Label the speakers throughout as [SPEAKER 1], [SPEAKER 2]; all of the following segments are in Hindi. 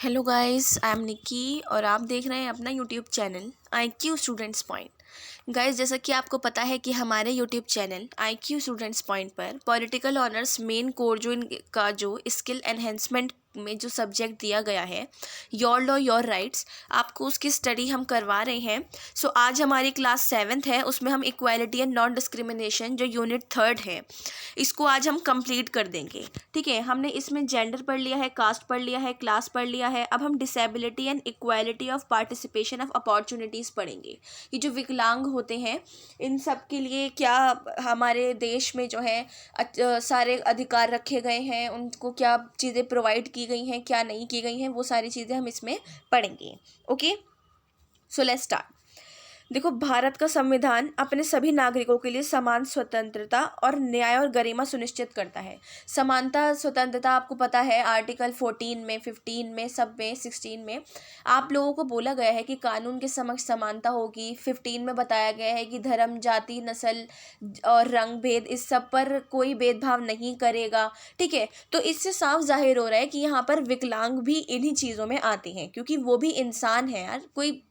[SPEAKER 1] Hello guys, I am Nikki और आप देख रहे हैं अपना YouTube channel IQ students point. Guys, जैसा कि आपको पता है कि हमारे YouTube channel IQ students point पर पॉलिटिकल ऑनर्स मेन कोर जो इनका जो स्किल एनहेंसमेंट में जो सब्जेक्ट दिया गया है, योर लॉ योर राइट्स, आपको उसकी स्टडी हम करवा रहे हैं। सो आज हमारी क्लास 7th है, उसमें हम इक्वालिटी एंड नॉन डिस्क्रिमिनेशन जो यूनिट 3rd है, इसको आज हम कंप्लीट कर देंगे। ठीक है, हमने इसमें जेंडर पढ़ लिया है, कास्ट पढ़ लिया है, क्लास पढ़ लिया है। अब हम disability and equality of participation of opportunities पढ़ेंगे। ये जो विकलांग होते हैं, इन सब के लिए क्या हमारे देश में जो है सारे अधिकार रखे गए हैं, उनको क्या चीज़ें प्रोवाइड की गई हैं, क्या नहीं की गई हैं, वो सारी चीज़ें हम इसमें पढ़ेंगे। Okay, so let's start. देखो, भारत का संविधान अपने सभी नागरिकों के लिए समान स्वतंत्रता और न्याय और गरिमा सुनिश्चित करता है। समानता स्वतंत्रता आपको पता है, आर्टिकल 14 में, 15 में, सब में, 16 में आप लोगों को बोला गया है कि कानून के समक्ष समानता होगी। 15 में बताया गया है कि धर्म, जाति, नस्ल और रंग भेद, इस सब पर कोई भेदभाव नहीं करेगा। ठीक है, तो इससे साफ जाहिर हो रहा है कि यहाँ पर विकलांग भी इन्हीं चीज़ों में आते हैं, क्योंकि वो भी इंसान है यार, कोई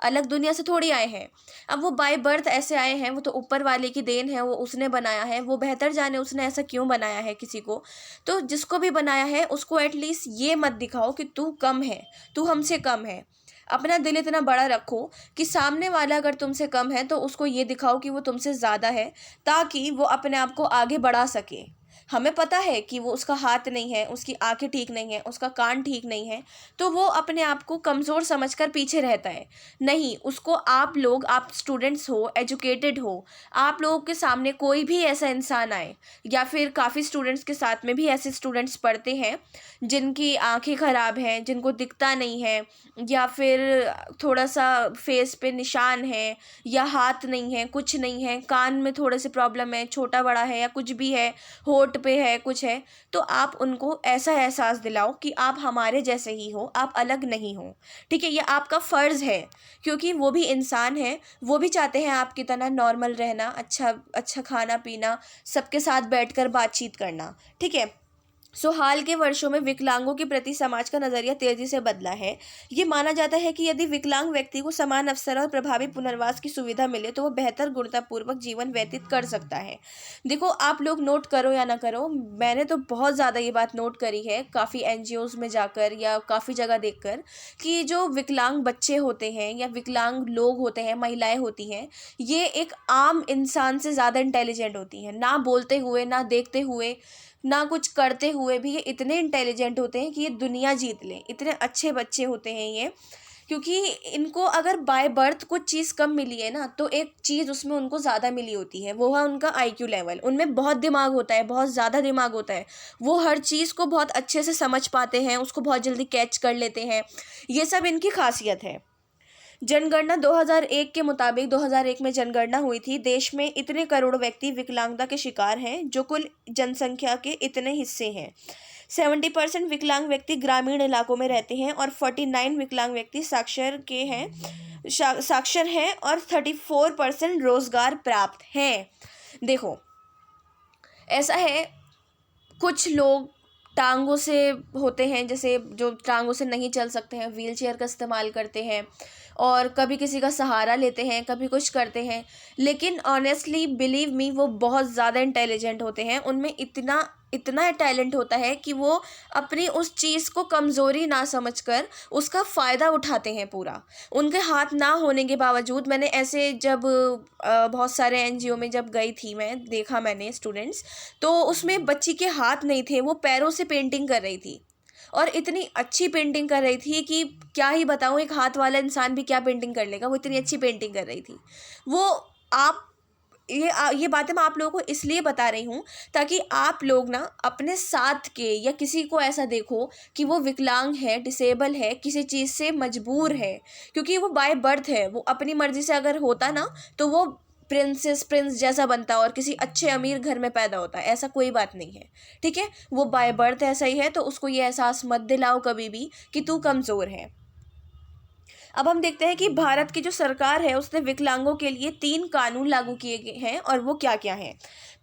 [SPEAKER 1] अलग दुनिया से थोड़ी आए हैं। अब वो बाय बर्थ ऐसे आए हैं, वो तो ऊपर वाले की देन है, वो उसने बनाया है, वो बेहतर जाने उसने ऐसा क्यों बनाया है किसी को। तो जिसको भी बनाया है उसको एटलीस्ट ये मत दिखाओ कि तू कम है, तू हमसे कम है। अपना दिल इतना बड़ा रखो कि सामने वाला अगर तुमसे कम है तो उसको ये दिखाओ कि वो तुमसे ज़्यादा है, ताकि वो अपने आप को आगे बढ़ा सके। हमें पता है कि वो, उसका हाथ नहीं है, उसकी आंखें ठीक नहीं है, उसका कान ठीक नहीं है, तो वो अपने आप को कमज़ोर समझकर पीछे रहता है। नहीं, उसको आप लोग, आप स्टूडेंट्स हो, एजुकेटेड हो, आप लोगों के सामने कोई भी ऐसा इंसान आए, या फिर काफ़ी स्टूडेंट्स के साथ में भी ऐसे स्टूडेंट्स पढ़ते हैं जिनकी आंखें ख़राब हैं, जिनको दिखता नहीं है, या फिर थोड़ा सा फेस पे निशान है, या हाथ नहीं है, कुछ नहीं है, कान में थोड़े से प्रॉब्लम है, छोटा बड़ा है या कुछ भी है, होठ पे है, कुछ है, तो आप उनको ऐसा एहसास दिलाओ कि आप हमारे जैसे ही हो, आप अलग नहीं हो। ठीक है, ये आपका फ़र्ज़ है, क्योंकि वो भी इंसान है, वो भी चाहते हैं आपकी तरह नॉर्मल रहना, अच्छा अच्छा खाना पीना, सबके साथ बैठकर बातचीत करना। ठीक है, हाल के वर्षों में विकलांगों के प्रति समाज का नज़रिया तेजी से बदला है। ये माना जाता है कि यदि विकलांग व्यक्ति को समान अवसर और प्रभावी पुनर्वास की सुविधा मिले तो वह बेहतर गुणवत्तापूर्वक जीवन व्यतीत कर सकता है। देखो, आप लोग नोट करो या ना करो, मैंने तो बहुत ज़्यादा ये बात नोट करी है काफ़ी NGOs में जाकर या काफ़ी जगह देखकर, कि जो विकलांग बच्चे होते हैं या विकलांग लोग होते हैं, महिलाएं होती हैं, ये एक आम इंसान से ज़्यादा इंटेलिजेंट होती हैं। ना बोलते हुए, ना देखते हुए, ना कुछ करते हुए भी ये इतने इंटेलिजेंट होते हैं कि ये दुनिया जीत लें। इतने अच्छे बच्चे होते हैं ये, क्योंकि इनको अगर बाय बर्थ कुछ चीज़ कम मिली है ना, तो एक चीज़ उसमें उनको ज़्यादा मिली होती है, वो है उनका IQ लेवल। उनमें बहुत दिमाग होता है, बहुत ज़्यादा दिमाग होता है, वो हर चीज़ को बहुत अच्छे से समझ पाते हैं, उसको बहुत जल्दी कैच कर लेते हैं। ये सब इनकी खासियत है। जनगणना 2001 के मुताबिक 2001 में जनगणना हुई थी, देश में इतने करोड़ व्यक्ति विकलांगता के शिकार हैं जो कुल जनसंख्या के इतने हिस्से हैं। 70% विकलांग व्यक्ति ग्रामीण इलाकों में रहते हैं और 49 विकलांग व्यक्ति साक्षर हैं और 34% रोजगार प्राप्त हैं। देखो, ऐसा है, कुछ लोग टांगों से होते हैं, जैसे जो टांगों से नहीं चल सकते हैं, व्हील चेयर का इस्तेमाल करते हैं और कभी किसी का सहारा लेते हैं, कभी कुछ करते हैं, लेकिन ऑनेस्टली बिलीव मी, वो बहुत ज़्यादा इंटेलिजेंट होते हैं। उनमें इतना इतना टैलेंट होता है कि वो अपनी उस चीज़ को कमज़ोरी ना समझकर उसका फ़ायदा उठाते हैं पूरा। उनके हाथ ना होने के बावजूद, मैंने ऐसे जब बहुत सारे NGO में जब गई थी, मैं देखा मैंने स्टूडेंट्स, तो उसमें बच्ची के हाथ नहीं थे, वो पैरों से पेंटिंग कर रही थी और इतनी अच्छी पेंटिंग कर रही थी कि क्या ही बताऊँ, एक हाथ वाला इंसान भी क्या पेंटिंग कर लेगा, वो इतनी अच्छी पेंटिंग कर रही थी वो। आप ये बातें मैं आप लोगों को इसलिए बता रही हूँ ताकि आप लोग ना अपने साथ के या किसी को ऐसा देखो कि वो विकलांग है, डिसेबल है, किसी चीज़ से मजबूर है, क्योंकि वो बाय बर्थ है। वो अपनी मर्जी से अगर होता ना, तो वो प्रिंस जैसा बनता और किसी अच्छे अमीर घर में पैदा होता। ऐसा कोई बात नहीं है। ठीक है, वो बाय बर्थ ऐसा ही है, तो उसको ये एहसास मत दिलाओ कभी भी कि तू कमज़ोर है। अब हम देखते हैं कि भारत की जो सरकार है उसने विकलांगों के लिए 3 कानून लागू किए गए हैं, और वो क्या क्या हैं।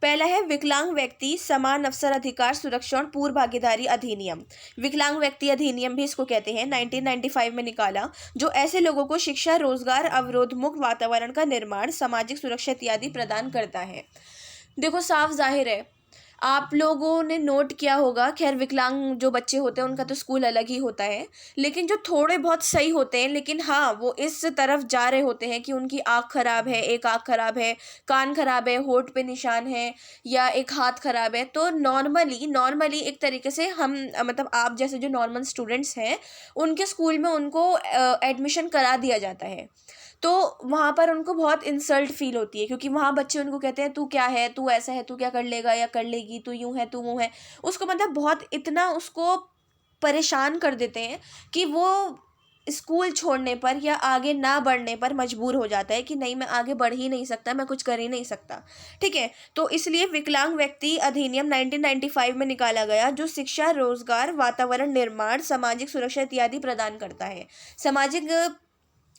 [SPEAKER 1] पहला है विकलांग व्यक्ति समान अवसर अधिकार सुरक्षा और पूर्व भागीदारी अधिनियम। विकलांग व्यक्ति अधिनियम भी इसको कहते हैं, 1995 में निकाला, जो ऐसे लोगों को शिक्षा, रोजगार, अवरोध मुक्त वातावरण का निर्माण, सामाजिक सुरक्षा इत्यादि प्रदान करता है। देखो साफ जाहिर है, आप लोगों ने नोट किया होगा, खैर विकलांग जो बच्चे होते हैं उनका तो स्कूल अलग ही होता है, लेकिन जो थोड़े बहुत सही होते हैं, लेकिन हाँ वो इस तरफ जा रहे होते हैं कि उनकी आँख खराब है, एक आँख खराब है, कान खराब है, होठ पे निशान है, या एक हाथ खराब है, तो नॉर्मली एक तरीके से हम मतलब आप जैसे जो नॉर्मल स्टूडेंट्स हैं उनके स्कूल में उनको एडमिशन करा दिया जाता है। तो वहाँ पर उनको बहुत इंसल्ट फील होती है, क्योंकि वहाँ बच्चे उनको कहते हैं तू क्या है, तू ऐसा है, तू क्या कर लेगा या कर लेगी, तू यूँ है, तू वो है। उसको मतलब बहुत इतना उसको परेशान कर देते हैं कि वो स्कूल छोड़ने पर या आगे ना बढ़ने पर मजबूर हो जाता है कि नहीं, मैं आगे बढ़ ही नहीं सकता, मैं कुछ कर ही नहीं सकता। ठीक है, तो इसलिए विकलांग व्यक्ति अधिनियम 1995 में निकाला गया, जो शिक्षा, रोजगार, वातावरण निर्माण, सामाजिक सुरक्षा इत्यादि प्रदान करता है। सामाजिक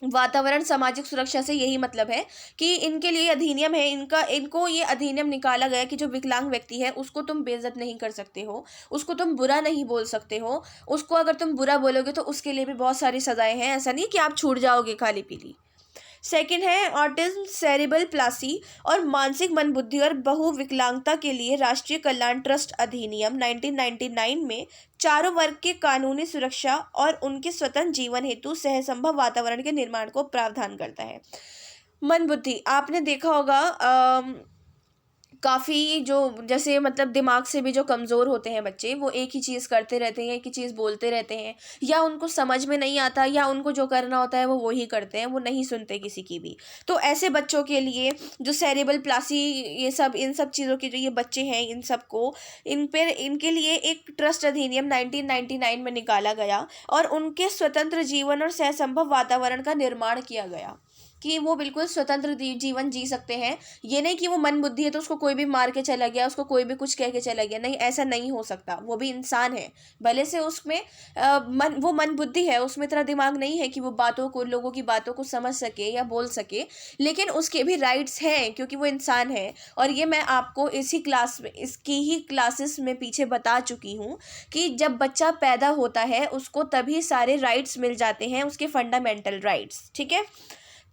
[SPEAKER 1] वातावरण, सामाजिक सुरक्षा से यही मतलब है कि इनके लिए अधिनियम है, इनको ये अधिनियम निकाला गया कि जो विकलांग व्यक्ति है उसको तुम बेइज्जत नहीं कर सकते हो, उसको तुम बुरा नहीं बोल सकते हो, उसको अगर तुम बुरा बोलोगे तो उसके लिए भी बहुत सारी सजाएं हैं, ऐसा नहीं कि आप छूट जाओगे खाली पीली। सेकंड है ऑटिज्म, सेरिब्रल प्लासी और मानसिक मंदबुद्धि और बहुविकलांगता के लिए राष्ट्रीय कल्याण ट्रस्ट अधिनियम 1999 में चारों वर्ग के कानूनी सुरक्षा और उनके स्वतंत्र जीवन हेतु सहसंभव वातावरण के निर्माण को प्रावधान करता है। मंदबुद्धि आपने देखा होगा, काफ़ी जो जैसे मतलब दिमाग से भी जो कमज़ोर होते हैं बच्चे, वो एक ही चीज़ करते रहते हैं, एक ही चीज़ बोलते रहते हैं, या उनको समझ में नहीं आता, या उनको जो करना होता है वो वही करते हैं, वो नहीं सुनते किसी की भी। तो ऐसे बच्चों के लिए जो सेरेब्रल प्लासी, ये सब इन सब चीज़ों के जो ये बच्चे हैं, इन सबको इनके लिए एक ट्रस्ट अधिनियम 1999 में निकाला गया और उनके स्वतंत्र जीवन और सहसंभव वातावरण का निर्माण किया गया कि वो बिल्कुल स्वतंत्र जीवन जी सकते हैं। ये नहीं कि वो मंदबुद्धि है तो उसको कोई भी मार के चला गया, उसको कोई भी कुछ कह के चला गया, नहीं, ऐसा नहीं हो सकता। वो भी इंसान है, भले से उसमें वो मंदबुद्धि है, उसमें इतना दिमाग नहीं है कि वो लोगों की बातों को समझ सके या बोल सके, लेकिन उसके भी राइट्स हैं क्योंकि वो इंसान है। और ये मैं आपको इसकी ही क्लासेस में पीछे बता चुकी हूँ कि जब बच्चा पैदा होता है उसको तभी सारे राइट्स मिल जाते हैं, उसके फंडामेंटल राइट्स। ठीक है।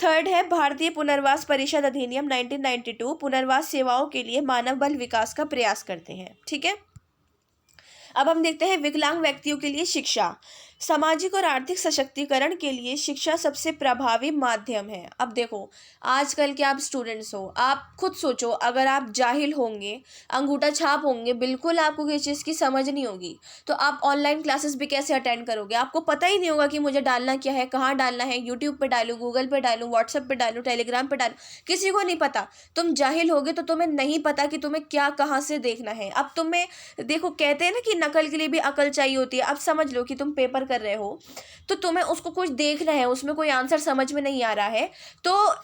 [SPEAKER 1] थर्ड है भारतीय पुनर्वास परिषद अधिनियम 1992, पुनर्वास सेवाओं के लिए मानव बल विकास का प्रयास करते हैं। ठीक है। अब हम देखते हैं विकलांग व्यक्तियों के लिए शिक्षा। सामाजिक और आर्थिक सशक्तिकरण के लिए शिक्षा सबसे प्रभावी माध्यम है। अब देखो, आजकल के आप स्टूडेंट्स हो, आप खुद सोचो, अगर आप जाहिल होंगे, अंगूठा छाप होंगे, बिल्कुल आपको किसी चीज़ की समझ नहीं होगी, तो आप ऑनलाइन क्लासेस भी कैसे अटेंड करोगे? आपको पता ही नहीं होगा कि मुझे डालना क्या है, कहाँ डालना है, यूट्यूब पे डालूँ, गूगल पे डालूँ, व्हाट्सएप पे डालूँ, टेलीग्राम पे डालूँ, किसी को नहीं पता। तुम जाहिल होगे तो तुम्हें नहीं पता कि तुम्हें क्या कहाँ से देखना है। अब तुम्हें देखो, कहते हैं ना कि नकल के लिए भी अकल चाहिए होती है। अब समझ लो कि तुम पेपर कर रहे हो, तो तुम्हें उसको कुछ देखना है, उसमें कोई आंसर समझ में नहीं आ रहा है, तो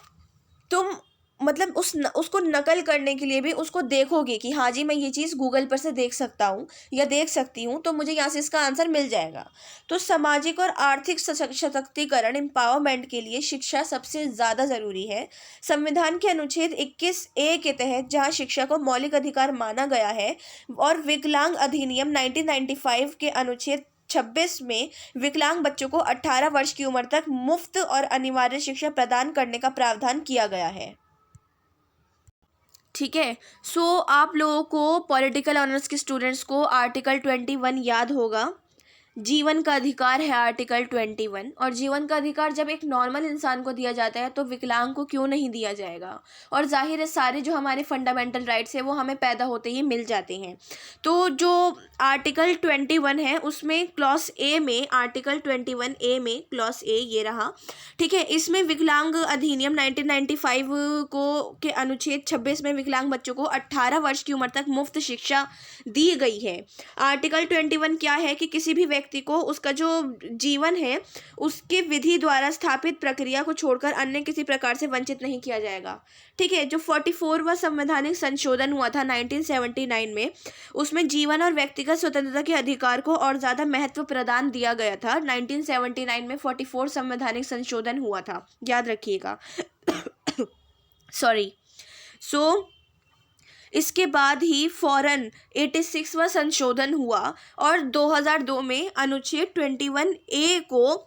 [SPEAKER 1] तुम मतलब उसको नकल करने के लिए भी उसको देखोगे कि हाँ जी, मैं ये चीज़ गूगल पर से देख सकता हूँ या देख सकती हूँ, तो मुझे यहाँ से इसका आंसर मिल जाएगा। तो सामाजिक और आर्थिक सशक्तिकरण, एम्पावरमेंट के लिए शिक्षा सबसे ज़्यादा ज़रूरी है। संविधान के अनुच्छेद 21A के तहत जहाँ शिक्षा को मौलिक अधिकार माना गया है, और विकलांग अधिनियम 1995 के अनुच्छेद 26 में विकलांग बच्चों को 18 वर्ष की उम्र तक मुफ्त और अनिवार्य शिक्षा प्रदान करने का प्रावधान किया गया है। ठीक है। सो आप लोगों को पॉलिटिकल ऑनर्स के स्टूडेंट्स को आर्टिकल 21 याद होगा। जीवन का अधिकार है आर्टिकल 21, और जीवन का अधिकार जब एक नॉर्मल इंसान को दिया जाता है तो विकलांग को क्यों नहीं दिया जाएगा? और जाहिर है सारे जो हमारे फंडामेंटल राइट्स हैं वो हमें पैदा होते ही मिल जाते हैं। तो जो आर्टिकल 21 है उसमें क्लॉज ए में, आर्टिकल 21A में क्लॉज ए ये रहा। ठीक है। इसमें विकलांग अधिनियम 1995 के अनुच्छेद 26 में विकलांग बच्चों को 18 वर्ष की उम्र तक मुफ्त शिक्षा दी गई है। आर्टिकल 21 क्या है कि किसी भी व्यक्ति व्यक्ति को उसका जो जीवन है उसके विधि द्वारा स्थापित प्रक्रिया को छोड़कर अन्य किसी प्रकार से वंचित नहीं किया जाएगा। ठीक है, जो 44वां संवैधानिक संशोधन हुआ था 1979 में, उसमें जीवन और व्यक्तिगत स्वतंत्रता के अधिकार को और ज़्यादा महत्व प्रदान दिया गया था। 1979 में 44 संवैधानिक संशोधन हुआ था, याद रखिएगा। सॉरी। सो इसके बाद ही फौरन 86वां संशोधन हुआ और 2002 में अनुच्छेद 21A को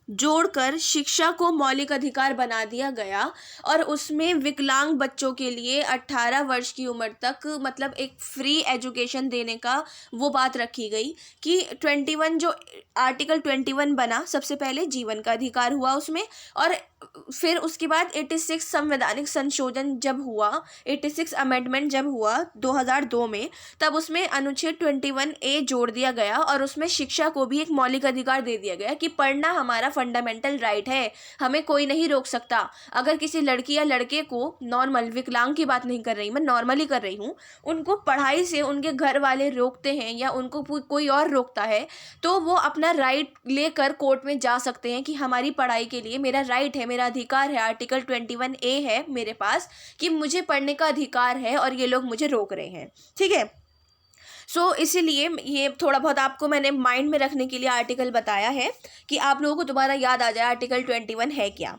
[SPEAKER 1] जोड़कर शिक्षा को मौलिक अधिकार बना दिया गया और उसमें विकलांग बच्चों के लिए 18 वर्ष की उम्र तक मतलब एक फ्री एजुकेशन देने का वो बात रखी गई कि 21 जो आर्टिकल 21 बना, सबसे पहले जीवन का अधिकार हुआ उसमें, और फिर उसके बाद 86 संवैधानिक संशोधन जब हुआ, 86 अमेंडमेंट जब हुआ 2002 में, तब उसमें अनुच्छेद 21A जोड़ दिया गया और उसमें शिक्षा को भी एक मौलिक अधिकार दे दिया गया कि पढ़ना हमारा फंडामेंटल राइट है, हमें कोई नहीं रोक सकता। अगर किसी लड़की या लड़के को, नॉर्मल, विकलांग की बात नहीं कर रही मैं, नॉर्मली कर रही हूँ, उनको पढ़ाई से उनके घर वाले रोकते हैं या उनको कोई और रोकता है, तो वो अपना राइट लेकर कोर्ट में जा सकते हैं कि हमारी पढ़ाई के लिए मेरा राइट है, मेरा अधिकार है, आर्टिकल 21A है मेरे पास कि मुझे पढ़ने का अधिकार है और ये लोग मुझे रोक रहे हैं। ठीक है, सो इसीलिए ये थोड़ा बहुत आपको मैंने माइंड में रखने के लिए आर्टिकल बताया है कि आप लोगों को दोबारा याद आ जाए आर्टिकल 21 है क्या।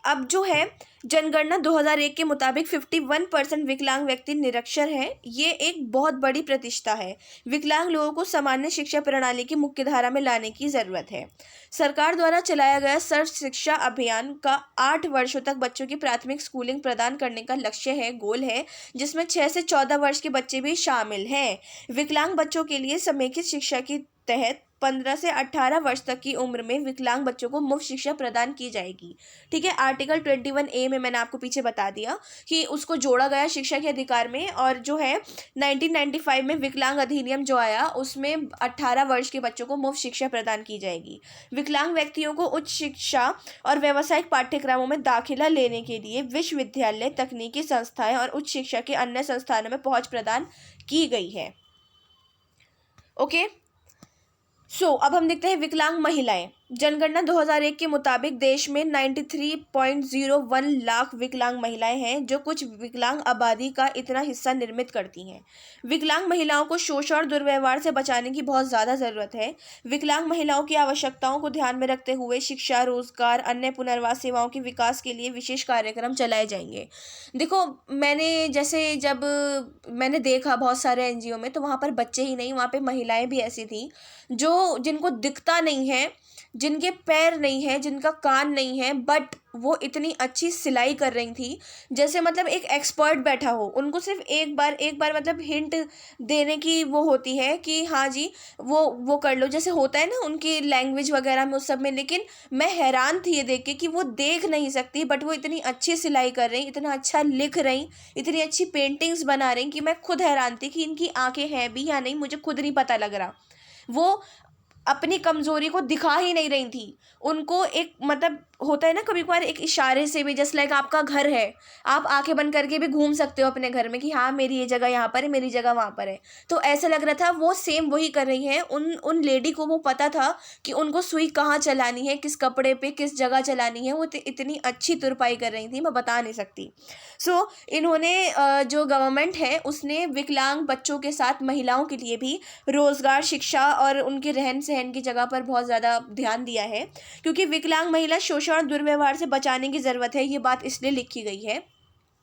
[SPEAKER 1] अब जो है जनगणना 2001 के मुताबिक 51% विकलांग व्यक्ति निरक्षर हैं। ये एक बहुत बड़ी प्रतिशतता है। विकलांग लोगों को सामान्य शिक्षा प्रणाली की मुख्य धारा में लाने की ज़रूरत है। सरकार द्वारा चलाया गया सर्व शिक्षा अभियान का 8 वर्षों तक बच्चों की प्राथमिक स्कूलिंग प्रदान करने का लक्ष्य है, गोल है, जिसमें 6 से 14 वर्ष के बच्चे भी शामिल हैं। विकलांग बच्चों के लिए समेकित शिक्षा के तहत 15 से 18 वर्ष तक की उम्र में विकलांग बच्चों को मुफ्त शिक्षा प्रदान की जाएगी। ठीक है, आर्टिकल 21A में मैंने आपको पीछे बता दिया कि उसको जोड़ा गया शिक्षा के अधिकार में, और जो है 1995 में विकलांग अधिनियम जो आया उसमें 18 वर्ष के बच्चों को मुफ्त शिक्षा प्रदान की जाएगी। विकलांग व्यक्तियों को उच्च शिक्षा और व्यावसायिक पाठ्यक्रमों में दाखिला लेने के लिए विश्वविद्यालय, तकनीकी संस्थाएं और उच्च शिक्षा के अन्य संस्थानों में पहुंच प्रदान की गई है। ओके, अब हम देखते हैं विकलांग महिलाएं। जनगणना 2001 के मुताबिक देश में 93.01 लाख विकलांग महिलाएं हैं, जो कुछ विकलांग आबादी का इतना हिस्सा निर्मित करती हैं। विकलांग महिलाओं को शोषण और दुर्व्यवहार से बचाने की बहुत ज़्यादा ज़रूरत है। विकलांग महिलाओं की आवश्यकताओं को ध्यान में रखते हुए शिक्षा, रोजगार, अन्य पुनर्वास सेवाओं के विकास के लिए विशेष कार्यक्रम चलाए जाएंगे। देखो, जब मैंने देखा बहुत सारे NGO में, तो वहाँ पर बच्चे ही नहीं, वहाँ पर महिलाएं भी ऐसी थी जिनको दिखता नहीं है, जिनके पैर नहीं है, जिनका कान नहीं है, बट वो इतनी अच्छी सिलाई कर रही थी जैसे मतलब एक एक्सपर्ट बैठा हो। उनको सिर्फ एक बार मतलब हिंट देने की वो होती है कि हाँ जी वो कर लो, जैसे होता है ना उनकी लैंग्वेज वगैरह में, उस सब में। लेकिन मैं हैरान थी ये देख के कि वो देख नहीं सकती, बट वो इतनी अच्छी सिलाई कर रही, इतना अच्छा लिख रही, इतनी अच्छी पेंटिंग्स बना रही कि मैं खुद हैरान थी कि इनकी आंखें हैं भी या नहीं, मुझे खुद नहीं पता लग रहा। वो अपनी कमजोरी को दिखा ही नहीं रही थी। उनको एक मतलब होता है ना कभी कभार एक इशारे से भी, जस्ट लाइक आपका घर है, आप आंखें बंद करके भी घूम सकते हो अपने घर में कि हाँ मेरी ये जगह यहाँ पर है, मेरी जगह वहाँ पर है। तो ऐसा लग रहा था वो सेम वही कर रही हैं। उन लेडी को वो पता था कि उनको सुई कहाँ चलानी है, किस कपड़े पे किस जगह चलानी है। वो इतनी अच्छी तुरपाई कर रही थी, मैं बता नहीं सकती। इन्होंने जो गवर्नमेंट है उसने विकलांग बच्चों के साथ महिलाओं के लिए भी रोजगार, शिक्षा और उनके रहन सहन की जगह पर बहुत ज़्यादा ध्यान दिया है, क्योंकि विकलांग महिला शोषण और दुर्व्यवहार से बचाने की ज़रूरत है। ये बात इसलिए लिखी गई है।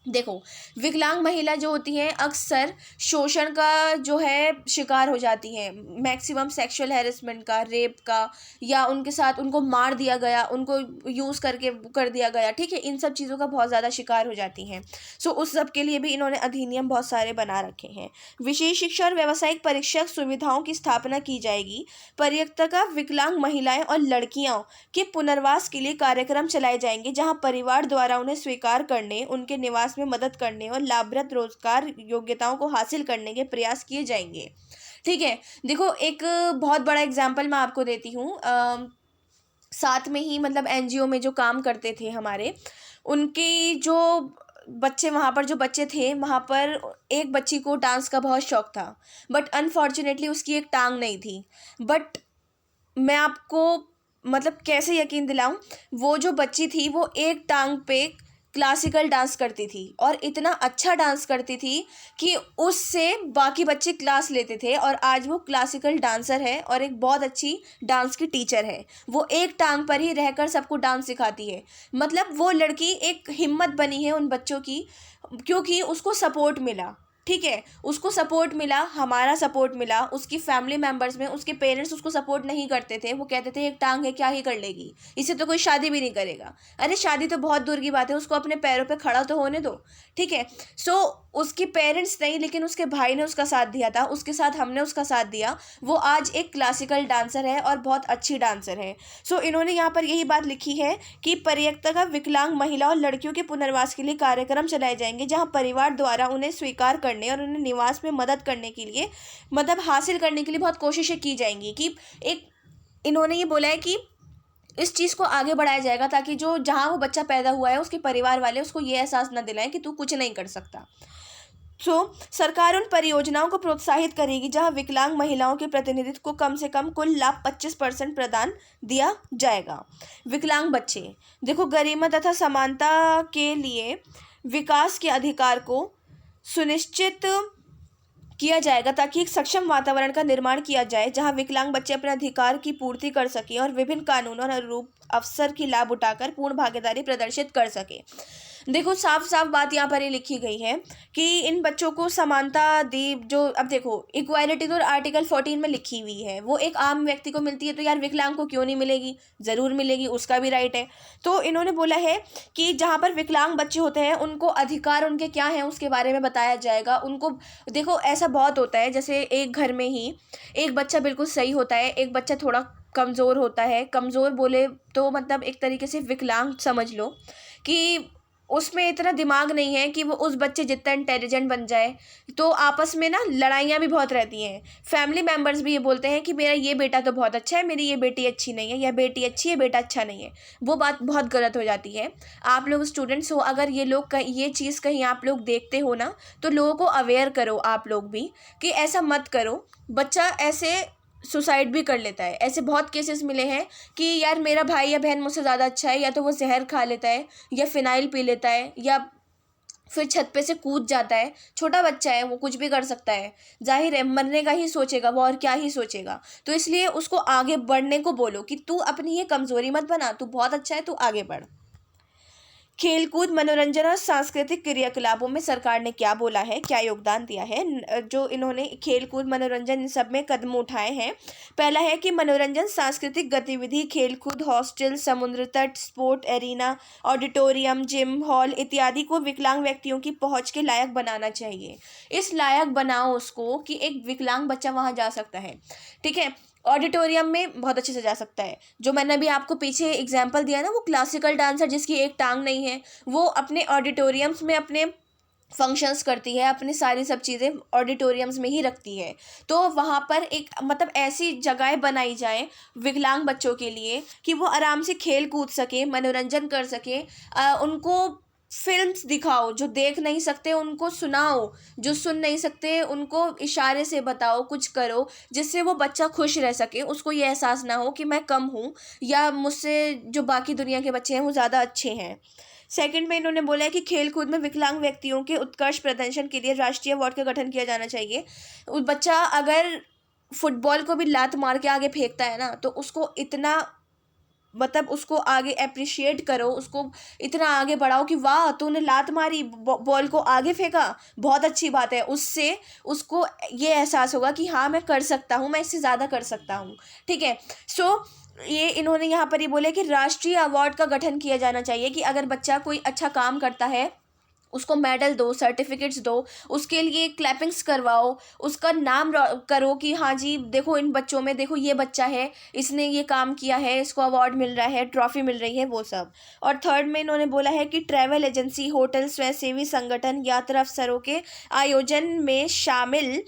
[SPEAKER 1] देखो, विकलांग महिला जो होती हैं अक्सर शोषण का जो है शिकार हो जाती हैं, मैक्सिमम सेक्सुअल हैरेसमेंट का, रेप का, या उनके साथ उनको मार दिया गया, उनको यूज़ करके कर दिया गया। ठीक है, इन सब चीज़ों का बहुत ज़्यादा शिकार हो जाती हैं। उस सब के लिए भी इन्होंने अधिनियम बहुत सारे बना रखे हैं। विशेष शिक्षा और व्यावसायिक परीक्षा सुविधाओं की स्थापना की जाएगी। पर्यटका, विकलांग महिलाएं और लड़कियों के पुनर्वास के लिए कार्यक्रम चलाए जाएंगे, जहाँ परिवार द्वारा उन्हें स्वीकार करने, उनके निवास में मदद करने और लाभप्रद रोजगार योग्यताओं को हासिल करने के प्रयास किए जाएंगे। ठीक है, देखो एक बहुत बड़ा एग्जाम्पल मैं आपको देती हूँ। साथ में ही मतलब NGO में जो काम करते थे हमारे, उनके जो बच्चे, वहाँ पर जो बच्चे थे, वहाँ पर एक बच्ची को डांस का बहुत शौक था, बट अनफॉर्चुनेटली उसकी एक टांग नहीं थी। बट मैं आपको मतलब कैसे यकीन दिलाऊं, वो जो बच्ची थी वो एक टांग पे क्लासिकल डांस करती थी और इतना अच्छा डांस करती थी कि उससे बाकी बच्चे क्लास लेते थे, और आज वो क्लासिकल डांसर है और एक बहुत अच्छी डांस की टीचर है। वो एक टांग पर ही रहकर सबको डांस सिखाती है। मतलब वो लड़की एक हिम्मत बनी है उन बच्चों की, क्योंकि उसको सपोर्ट मिला। ठीक है, उसको सपोर्ट मिला, हमारा सपोर्ट मिला, उसकी फैमिली मेम्बर्स में उसके पेरेंट्स उसको सपोर्ट नहीं करते थे। वो कहते थे एक टांग है, क्या ही कर लेगी, इसे तो कोई शादी भी नहीं करेगा। अरे शादी तो बहुत दूर की बात है, उसको अपने पैरों पे खड़ा तो होने दो। ठीक है, सो उसके पेरेंट्स नहीं, लेकिन उसके भाई ने उसका साथ दिया था, उसके साथ हमने उसका साथ दिया। वो आज एक क्लासिकल डांसर है और बहुत अच्छी डांसर है। सो इन्होंने यहाँ पर यही बात लिखी है कि परित्यक्ता विकलांग महिला और लड़कियों के पुनर्वास के लिए कार्यक्रम चलाए जाएंगे, जहां परिवार द्वारा उन्हें स्वीकार करने और उन्हें निवास में मदद करने के लिए, मतलब हासिल करने के लिए बहुत कोशिशें की जाएंगी। कि एक इन्होंने ये बोला है कि इस चीज़ को आगे बढ़ाया जाएगा, ताकि जो जहाँ वो बच्चा पैदा हुआ है उसके परिवार वाले उसको ये एहसास न दिलाएं कि तू कुछ नहीं कर सकता। तो सरकार उन परियोजनाओं को प्रोत्साहित करेगी जहां विकलांग महिलाओं के प्रतिनिधित्व को कम से कम कुल लाभ 25% प्रदान दिया जाएगा। विकलांग बच्चे, देखो, गरिमा तथा समानता के लिए विकास के अधिकार को सुनिश्चित किया जाएगा, ताकि एक सक्षम वातावरण का निर्माण किया जाए जहां विकलांग बच्चे अपने अधिकार की पूर्ति कर सकें और विभिन्न कानूनों और अनुरूप अवसर की लाभ उठाकर पूर्ण भागीदारी प्रदर्शित कर सके। देखो, साफ साफ बात यहाँ पर ये लिखी गई है कि इन बच्चों को समानता दी। जो अब देखो, इक्वालिटी तो आर्टिकल 14 में लिखी हुई है, वो एक आम व्यक्ति को मिलती है, तो यार विकलांग को क्यों नहीं मिलेगी, ज़रूर मिलेगी, उसका भी राइट है। तो इन्होंने बोला है कि जहाँ पर विकलांग बच्चे होते हैं उनको अधिकार उनके क्या हैं उसके बारे में बताया जाएगा उनको। देखो, ऐसा बहुत होता है, जैसे एक घर में ही एक बच्चा बिल्कुल सही होता है, एक बच्चा थोड़ा कमज़ोर होता है। कमज़ोर बोले तो मतलब एक तरीके से विकलांग समझ लो, कि उसमें इतना दिमाग नहीं है कि वो उस बच्चे जितना इंटेलिजेंट बन जाए। तो आपस में ना लड़ाइयाँ भी बहुत रहती हैं। फैमिली मेम्बर्स भी ये बोलते हैं कि मेरा ये बेटा तो बहुत अच्छा है, मेरी ये बेटी अच्छी नहीं है, या बेटी अच्छी है बेटा अच्छा नहीं है। वो बात बहुत गलत हो जाती है। आप लोग स्टूडेंट्स हो, अगर ये लोग ये चीज़ कहीं आप लोग देखते हो ना, तो लोगों को अवेयर करो आप लोग भी कि ऐसा मत करो। बच्चा ऐसे सुसाइड भी कर लेता है। ऐसे बहुत केसेस मिले हैं कि यार मेरा भाई या बहन मुझसे ज़्यादा अच्छा है, या तो वो जहर खा लेता है, या फिनाइल पी लेता है, या फिर छत पे से कूद जाता है। छोटा बच्चा है, वो कुछ भी कर सकता है। जाहिर है मरने का ही सोचेगा वो, और क्या ही सोचेगा। तो इसलिए उसको आगे बढ़ने को बोलो कि तू अपनी ये कमज़ोरी मत बना, तू बहुत अच्छा है, तू आगे बढ़। खेलकूद, मनोरंजन और सांस्कृतिक क्रियाकलापों में सरकार ने क्या बोला है, क्या योगदान दिया है। जो इन्होंने खेलकूद, मनोरंजन, इन सब में कदम उठाए हैं। पहला है कि मनोरंजन, सांस्कृतिक गतिविधि, खेलकूद, हॉस्टल, समुद्र तट, sport arena, auditorium, gym, hall इत्यादि को विकलांग व्यक्तियों की पहुंच के लायक बनाना चाहिए। इस लायक बनाओ उसको कि एक विकलांग बच्चा वहां जा सकता है। ठीक है, ऑडिटोरियम में बहुत अच्छे से जा सकता है। जो मैंने अभी आपको पीछे एग्जांपल दिया ना, वो क्लासिकल डांसर जिसकी एक टांग नहीं है, वो अपने ऑडिटोरियम्स में अपने फंक्शंस करती है, अपनी सारी सब चीज़ें ऑडिटोरियम्स में ही रखती है। तो वहाँ पर एक मतलब ऐसी जगहें बनाई जाए विकलांग बच्चों के लिए कि वो आराम से खेल कूद सके, मनोरंजन कर सके। उनको फिल्म्स दिखाओ, जो देख नहीं सकते उनको सुनाओ, जो सुन नहीं सकते उनको इशारे से बताओ, कुछ करो जिससे वो बच्चा खुश रह सके। उसको ये एहसास ना हो कि मैं कम हूँ, या मुझसे जो बाकी दुनिया के बच्चे हैं वो ज़्यादा अच्छे हैं। सेकंड में इन्होंने बोला है कि खेल कूद में विकलांग व्यक्तियों के उत्कृष्ट प्रदर्शन के लिए राष्ट्रीय अवार्ड का गठन किया जाना चाहिए। बच्चा अगर फुटबॉल को भी लात मार के आगे फेंकता है ना, तो उसको इतना मतलब उसको आगे अप्रिशिएट करो, उसको इतना आगे बढ़ाओ कि वाह तूने लात मारी, बॉल को आगे फेंका, बहुत अच्छी बात है। उससे उसको ये एहसास होगा कि हाँ मैं कर सकता हूँ, मैं इससे ज़्यादा कर सकता हूँ। ठीक है, सो ये इन्होंने यहाँ पर ये बोले कि राष्ट्रीय अवार्ड का गठन किया जाना चाहिए, कि अगर बच्चा कोई अच्छा काम करता है उसको मेडल दो, सर्टिफिकेट्स दो, उसके लिए क्लैपिंग्स करवाओ, उसका नाम करो कि हाँ जी देखो इन बच्चों में, देखो ये बच्चा है, इसने ये काम किया है, इसको अवार्ड मिल रहा है, ट्रॉफी मिल रही है, वो सब। और थर्ड में इन्होंने बोला है कि ट्रैवल एजेंसी, होटल, स्वयंसेवी संगठन, यात्रा अवसरों के आयोजन में शामिल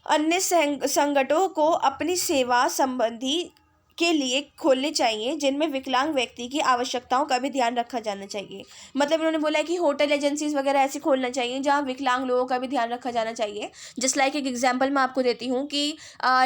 [SPEAKER 1] अन्य संगठनों को अपनी सेवा संबंधी के लिए खोलने चाहिए जिनमें विकलांग व्यक्ति की आवश्यकताओं का भी ध्यान रखा जाना चाहिए। मतलब इन्होंने बोला है कि होटल एजेंसीज वगैरह ऐसे खोलना चाहिए जहाँ विकलांग लोगों का भी ध्यान रखा जाना चाहिए। जस्ट लाइक एक एग्जांपल मैं आपको देती हूँ कि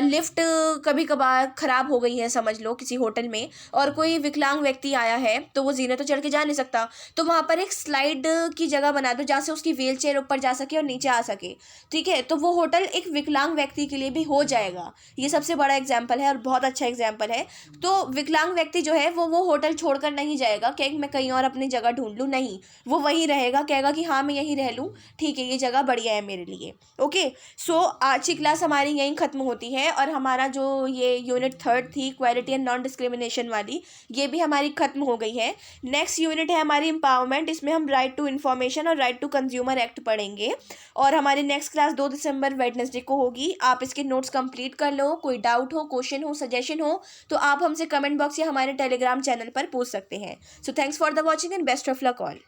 [SPEAKER 1] लिफ्ट कभी कभार ख़राब हो गई है समझ लो किसी होटल में, और कोई विकलांग व्यक्ति आया है तो वो जीने तो चढ़ के जा नहीं सकता, तो वहाँ पर एक स्लाइड की जगह बना दो जहाँ से उसकी व्हील चेयर ऊपर जा सके और नीचे आ सके। ठीक है, तो वो होटल एक विकलांग व्यक्ति के लिए भी हो जाएगा। ये सबसे बड़ा एग्जाम्पल है और बहुत अच्छा एग्जाम्पल है। तो विकलांग व्यक्ति जो है वो होटल छोड़कर नहीं जाएगा कि मैं कहीं और अपनी जगह ढूंढ लूँ, नहीं, वो वहीं रहेगा, कहेगा कि हाँ मैं यहीं रह लूँ, ठीक है ये जगह बढ़िया है मेरे लिए। ओके, सो आज की क्लास हमारी यहीं ख़त्म होती है और हमारा जो ये यूनिट 3 थी इक्वालिटी एंड नॉन डिस्क्रिमिनेशन वाली, ये भी हमारी ख़त्म हो गई है। नेक्स्ट यूनिट है हमारी एम्पावरमेंट, इसमें हम राइट टू इन्फॉर्मेशन और राइट टू कंज्यूमर एक्ट पढ़ेंगे और हमारी नेक्स्ट क्लास 2 दिसंबर वेडनेसडे को होगी। आप इसके नोट्स कंप्लीट कर लो, कोई डाउट हो, क्वेश्चन हो, सजेशन हो तो आप हमसे कमेंट बॉक्स या हमारे टेलीग्राम चैनल पर पूछ सकते हैं। So thanks for the watching and best of luck all.